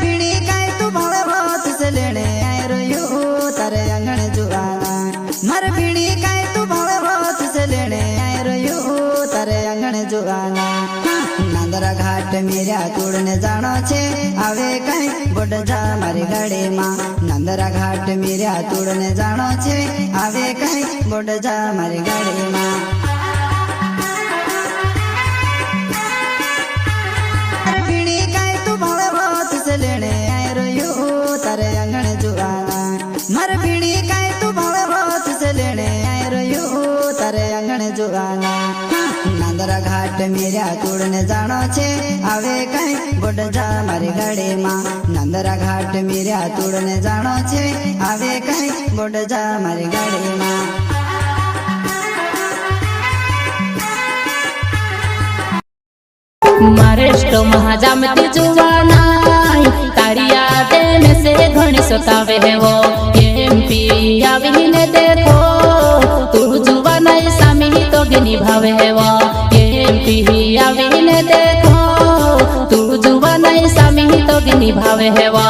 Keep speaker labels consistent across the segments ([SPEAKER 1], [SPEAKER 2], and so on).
[SPEAKER 1] भीड़ी काय तू भावे बहुत से लेने आए रोयो तारे अंगण जुआना मर भीड़ी काय तू भावे बहुत से लेने आए रोयो तारे अंगण जुआना नांदरा घाट मेरा तोड़ने जानो छे आवे कई बोड जा मारी गाड़ी मां नांदरा घाट मेरा तोड़ने जानो छे आवे कई बोड जा मारी गाड़ी मां भीड़ी काय तू भावे बहुत से लेने आए रोयो तारे अंगण जुआना मर भीड़ी काय तू भावे बहुत से लेने आए रोयो तारे अंगण जुआना नांदरा घाट मेरा तोड़ने जानो छे आवे कई बोड जा मारी गाड़ी मां नांदरा घाट मेरा तोड़ने जानो छे आवे कई बोड जा मारी गाड़ी मां
[SPEAKER 2] मारेष्टो महाजामती जुवाना तारी यादें में से घणी सतावे है वो एमपी आवीने देखो तू जुवाना सामी तो गिनी भावे है वो एमपी आवीने देखो तू जुवाना सामी तो गिनी भावे है वो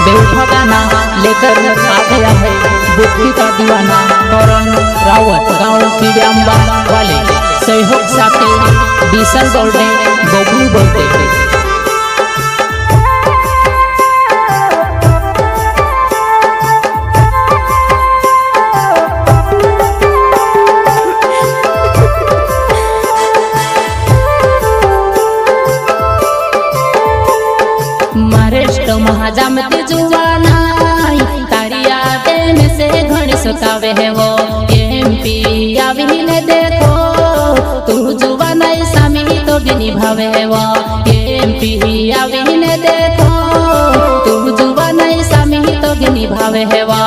[SPEAKER 2] बेवफा गाना लेकर आ गया है बुद्धि का दीवाना करण रावत गाँव कीड़ियांबा वाले सहयोग साथी विशाल गोल्डे बबलू बोलते मारेष्टो महाजामती जुवाना तारी यादें में से घणी सतावे है वो एमपी आवीने देखो तू जुवाना सामी तो गिनी भावे है वो एमपी आवीने देखो तू जुवाना सामी तो गिनी भावे है वो